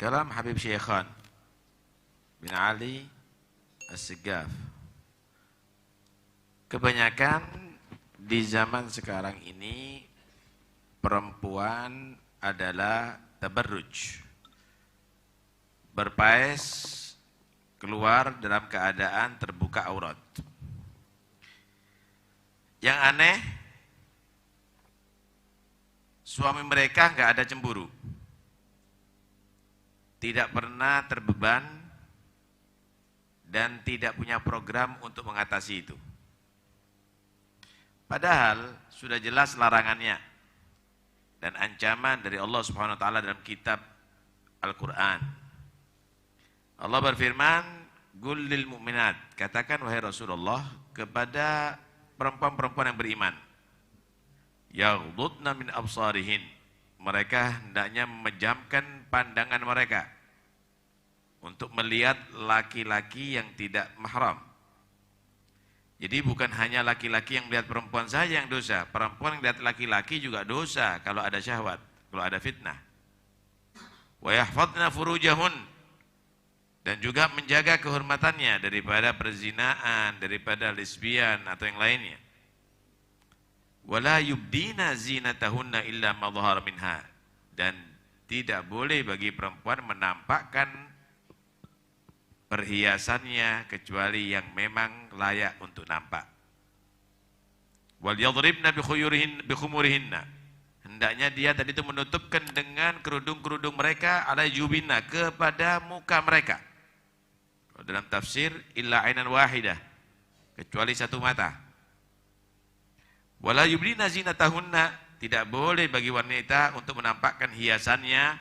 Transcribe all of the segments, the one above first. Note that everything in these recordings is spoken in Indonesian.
Kalam Habib Syekhan bin Ali As-Segaf. Kebanyakan di zaman sekarang ini perempuan adalah tabarruj, berpaes keluar dalam keadaan terbuka aurat. Yang aneh, suami mereka nggak ada cemburu, tidak pernah terbeban, dan tidak punya program untuk mengatasi itu. Padahal sudah jelas larangannya dan ancaman dari Allah Subhanahu wa taala dalam kitab Al-Qur'an. Allah berfirman, "Qul lil mu'minat," katakan wahai Rasulullah kepada perempuan-perempuan yang beriman, "Yaghdudna min absarihin," mereka hendaknya memejamkan pandangan mereka untuk melihat laki-laki yang tidak mahram. Jadi bukan hanya laki-laki yang melihat perempuan saja yang dosa, perempuan yang melihat laki-laki juga dosa kalau ada syahwat, kalau ada fitnah. Wa yahfadna furujahun, dan juga menjaga kehormatannya daripada perzinaan, daripada lesbian atau yang lainnya. Wala yubdina zinatahunna illa ma dhahara minha, dan tidak boleh bagi perempuan menampakkan perhiasannya kecuali yang memang layak untuk nampak. Wal yadribna bi khumurihinna, hendaknya dia tadi itu menutupkan dengan kerudung-kerudung mereka ala jubinna, kepada muka mereka. Dalam tafsir illa ainan wahidah, kecuali satu mata. Wala yubdina zinatahunna, tidak boleh bagi wanita untuk menampakkan hiasannya,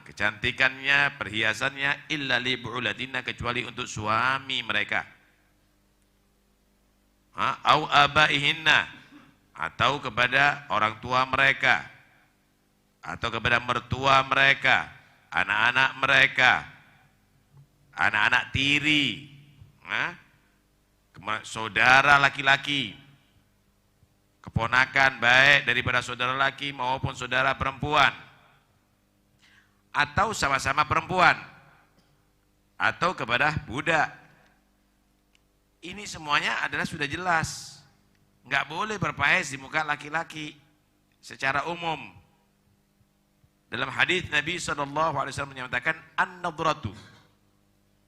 kecantikannya, perhiasannya, illa li bu'ulatinna, kecuali untuk suami mereka, au abaihinna, atau kepada orang tua mereka, atau kepada mertua mereka, anak-anak mereka, anak-anak tiri, saudara laki-laki, keponakan baik daripada saudara laki maupun saudara perempuan, atau sama-sama perempuan, atau kepada budak. Ini semuanya adalah sudah jelas, nggak boleh berpaes di muka laki-laki secara umum. Dalam hadis Nabi SAW menyatakan, an-nadratu,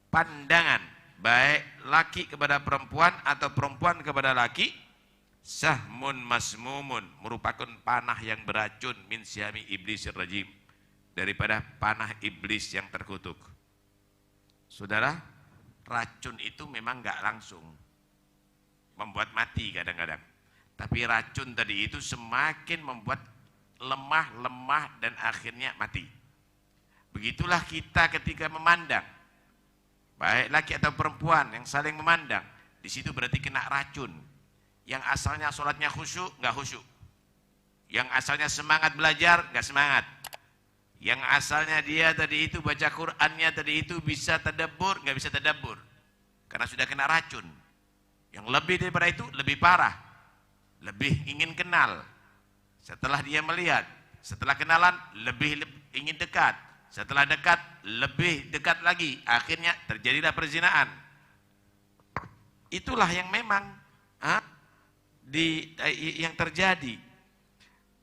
pandangan baik laki kepada perempuan atau perempuan kepada laki, sahmun masmumun, merupakan panah yang beracun, min syami iblisir rajim, daripada panah iblis yang terkutuk. Saudara, racun itu memang nggak langsung membuat mati kadang-kadang, tapi racun tadi itu semakin membuat lemah dan akhirnya mati. Begitulah kita ketika memandang, baik laki atau perempuan yang saling memandang, di situ berarti kena racun. Yang asalnya sholatnya khusyuk, nggak khusyuk. Yang asalnya semangat belajar, nggak semangat. Yang asalnya dia tadi itu baca Qur'annya tadi itu bisa tadabbur, nggak bisa tadabbur, karena sudah kena racun. Yang lebih daripada itu lebih parah, lebih ingin kenal. Setelah dia melihat, setelah kenalan lebih ingin dekat, setelah dekat lebih dekat lagi, akhirnya terjadilah perzinaan. Itulah yang memang yang terjadi.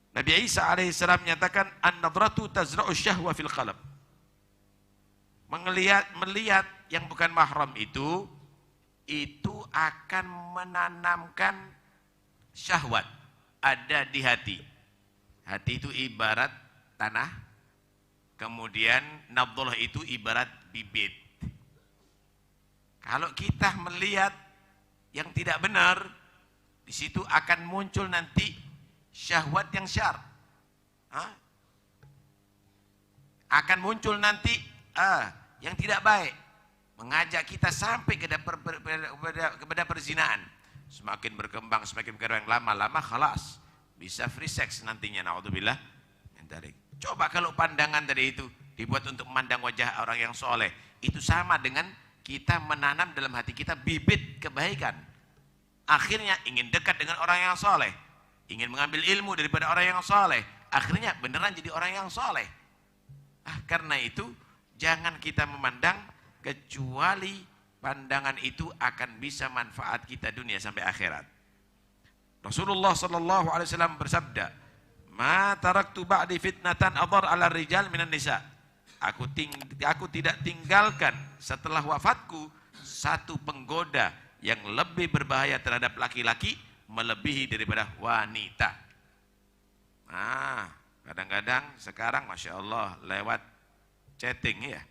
Nabi Isa alaihissalam menyatakan, an-nadratu tazra'u syahwa fil qalb. Melihat yang bukan mahram itu akan menanamkan syahwat, ada di hati. Hati itu ibarat tanah, kemudian nadhlah itu ibarat bibit. Kalau kita melihat yang tidak benar, di situ akan muncul nanti syahwat yang syar, akan muncul nanti yang tidak baik, mengajak kita sampai kepada perzinaan. Semakin berkembang, semakin berkembang, lama-lama khalas bisa free sex nantinya, naudzubillah. Coba kalau pandangan tadi itu dibuat untuk memandang wajah orang yang soleh, itu sama dengan kita menanam dalam hati kita bibit kebaikan. Akhirnya ingin dekat dengan orang yang soleh, ingin mengambil ilmu daripada orang yang soleh, akhirnya beneran jadi orang yang soleh. Karena itu jangan kita memandang kecuali pandangan itu akan bisa manfaat kita dunia sampai akhirat. Rasulullah sallallahu alaihi wasallam bersabda, "Ma taraktu ba'di fitnatan adhar 'ala rijal minan nisa." Aku tidak tinggalkan setelah wafatku satu penggoda yang lebih berbahaya terhadap laki-laki melebihi daripada wanita. Kadang-kadang sekarang Masya Allah lewat chatting ya,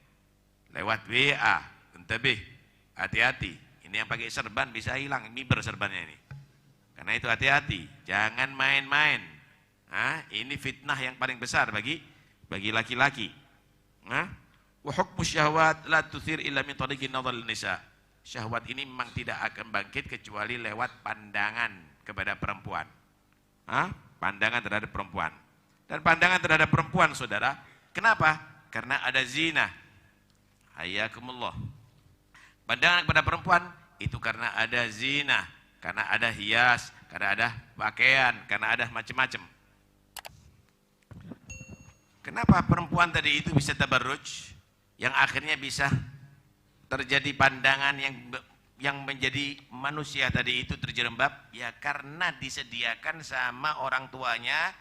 lewat WA, entabih, hati-hati. Ini yang pakai serban bisa hilang, miber serbannya ini. Karena itu hati-hati, jangan main-main. Ini fitnah yang paling besar bagi laki-laki. Wa hukmu syahwat la tuthir illa min tariqin nadhar nisa. Syahwat ini memang tidak akan bangkit kecuali lewat pandangan kepada perempuan. Pandangan terhadap perempuan. Dan pandangan terhadap perempuan, saudara, kenapa? Karena ada zina. Hayyakumullah. Pandangan kepada perempuan itu karena ada zina, karena ada hias, karena ada pakaian, karena ada macam-macam. Kenapa perempuan tadi itu bisa tabarruj, yang akhirnya bisa terjadi pandangan yang menjadi manusia tadi itu terjerembab? Ya karena disediakan sama orang tuanya,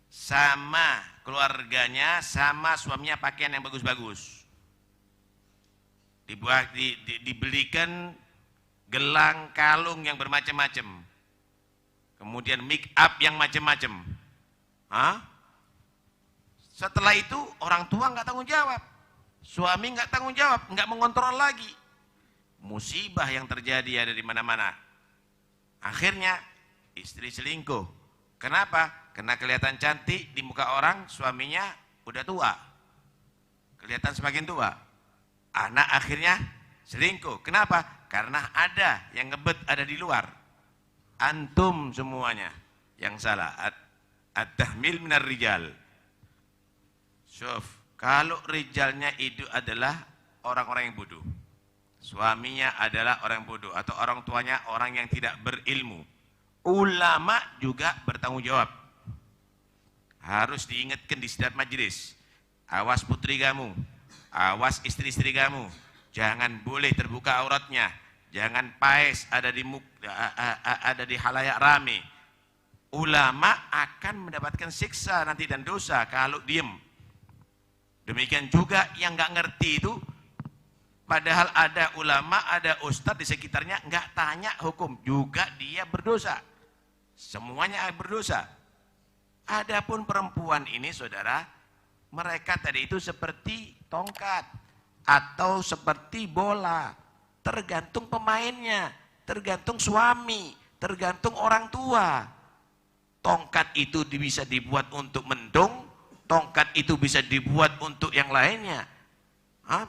sama keluarganya, sama suaminya pakaian yang bagus-bagus. Dibelikan gelang kalung yang bermacam-macam, kemudian make up yang macam-macam. Setelah itu orang tua nggak tanggung jawab, suami nggak tanggung jawab, nggak mengontrol lagi. Musibah yang terjadi ada di mana-mana. Akhirnya istri selingkuh. Kenapa? Karena kelihatan cantik di muka orang, suaminya udah tua, kelihatan semakin tua. Anak akhirnya selingkuh. Kenapa? Karena ada yang ngebet ada di luar. Antum semuanya yang salah. At-tahmil minar rijal. Kalau rijalnya itu adalah orang-orang yang bodoh, suaminya adalah orang bodoh, atau orang tuanya orang yang tidak berilmu, ulama juga bertanggung jawab. Harus diingatkan di setiap majelis. Awas putri kamu, awas istri-istri kamu, jangan boleh terbuka auratnya, jangan paes ada di halayak rame. Ulama akan mendapatkan siksa nanti dan dosa kalau diem. Demikian juga yang nggak ngerti itu, padahal ada ulama, ada ustadz di sekitarnya, nggak tanya hukum, juga dia berdosa. Semuanya berdosa. Adapun perempuan ini, saudara, mereka tadi itu seperti tongkat atau seperti bola, tergantung pemainnya, tergantung suami, tergantung orang tua. Tongkat itu bisa dibuat untuk mendung, tongkat itu bisa dibuat untuk yang lainnya.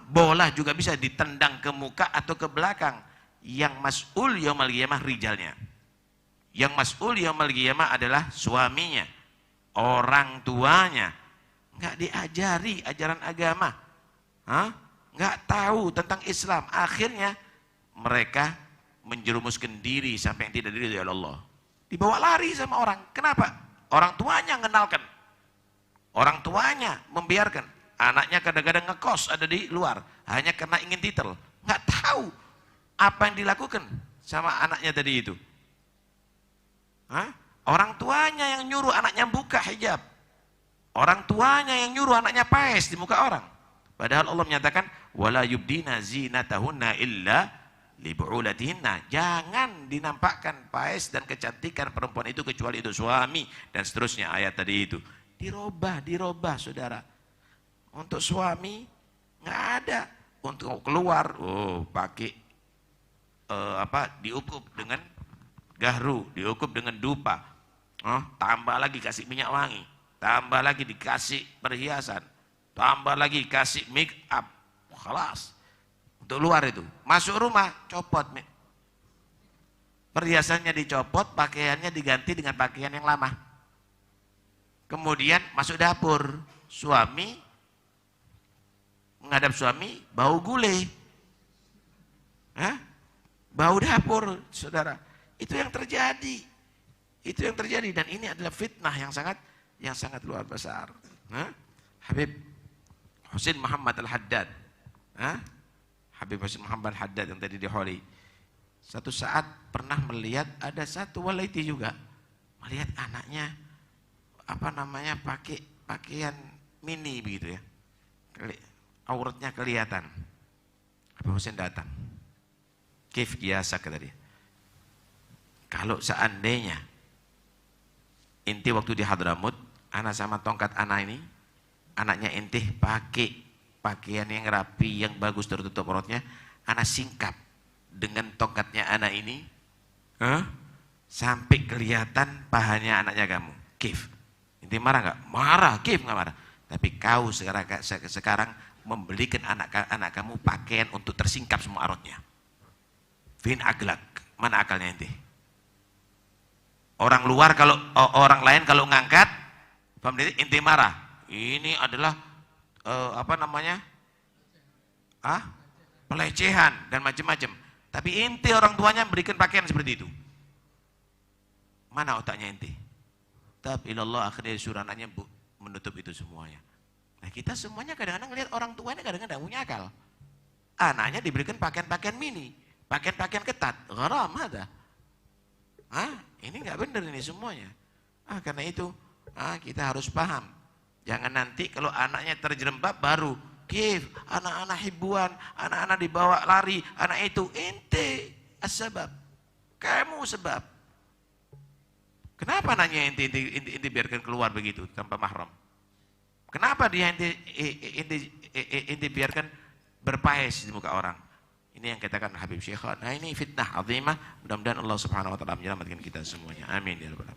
Bola juga bisa ditendang ke muka atau ke belakang. Yang mas'ul yaumul qiyamah rijalnya. Yang mas'ul yaumul qiyamah adalah suaminya, orang tuanya. Nggak diajari ajaran agama, nggak tahu tentang Islam. Akhirnya mereka menjerumuskan diri sampai yang tidak diridhoi oleh Allah. Dibawa lari sama orang. Kenapa? Orang tuanya mengenalkan. Orang tuanya membiarkan. Anaknya kadang-kadang ngekos ada di luar hanya karena ingin titel. Nggak tahu apa yang dilakukan sama anaknya tadi itu. Orang tuanya yang nyuruh anaknya buka hijab. Orang tuanya yang nyuruh anaknya paes di muka orang. Padahal Allah menyatakan wala yubdina zinatahunna illa libu'ulatihinna. Jangan dinampakkan paes dan kecantikan perempuan itu kecuali itu suami, dan seterusnya ayat tadi itu. Dirobah saudara. Untuk suami nggak ada, untuk keluar pakai diukup dengan gahru, diukup dengan dupa, tambah lagi kasih minyak wangi, tambah lagi dikasih perhiasan, tambah lagi kasih make up, khalas. Untuk luar itu, masuk rumah copot, perhiasannya dicopot, pakaiannya diganti dengan pakaian yang lama. Kemudian masuk dapur, suami menghadap suami bau gulai, bau dapur, saudara. Itu yang terjadi, dan ini adalah fitnah yang sangat luar besar. Habib Husain Muhammad Al-Haddad. Habib Husain Muhammad Al-Haddad yang tadi di Holi. Satu saat pernah melihat ada satu walaiti juga melihat anaknya pakai pakaian mini begitu ya. Auratnya kelihatan. Habib Husain datang. Kif biasa kata dia. Kalau seandainya inti waktu di Hadramut, anak sama tongkat anak ini, anaknya inti pakai pakaian yang rapi, yang bagus tertutup auratnya, anak singkap dengan tongkatnya anak ini, sampai kelihatan pahanya anaknya kamu. Kif, inti marah nggak? Marah, Kif nggak marah. Tapi kau sekarang membelikan anak kamu pakaian untuk tersingkap semua auratnya. Fin aglak, mana akalnya inti? Orang luar kalau orang lain kalau ngangkat, inti marah. Ini adalah pelecehan dan macam-macam. Tapi inti orang tuanya berikan pakaian seperti itu. Mana otaknya inti? Tapi Allah akhirnya disuruh anaknya menutup itu semuanya. Nah kita semuanya kadang-kadang lihat orang tuanya kadang-kadang tidak punya akal. Anaknya diberikan pakaian-pakaian mini, pakaian-pakaian ketat. Haram ada. Ini nggak benar ini semuanya. Karena itu kita harus paham. Jangan nanti kalau anaknya terjerembab baru Kif, anak-anak hibuan, anak-anak dibawa lari, anak itu ente as-sabab. Kamu sebab. Kenapa nanya ente biarkan keluar begitu tanpa mahram? Kenapa dia ente biarkan berpaes di muka orang? Ini yang katakan Habib Syekh. Nah ini fitnah azimah. Mudah-mudahan Allah Subhanahu wa taala menyelamatkan kita semuanya. Amin ya rabbal alamin.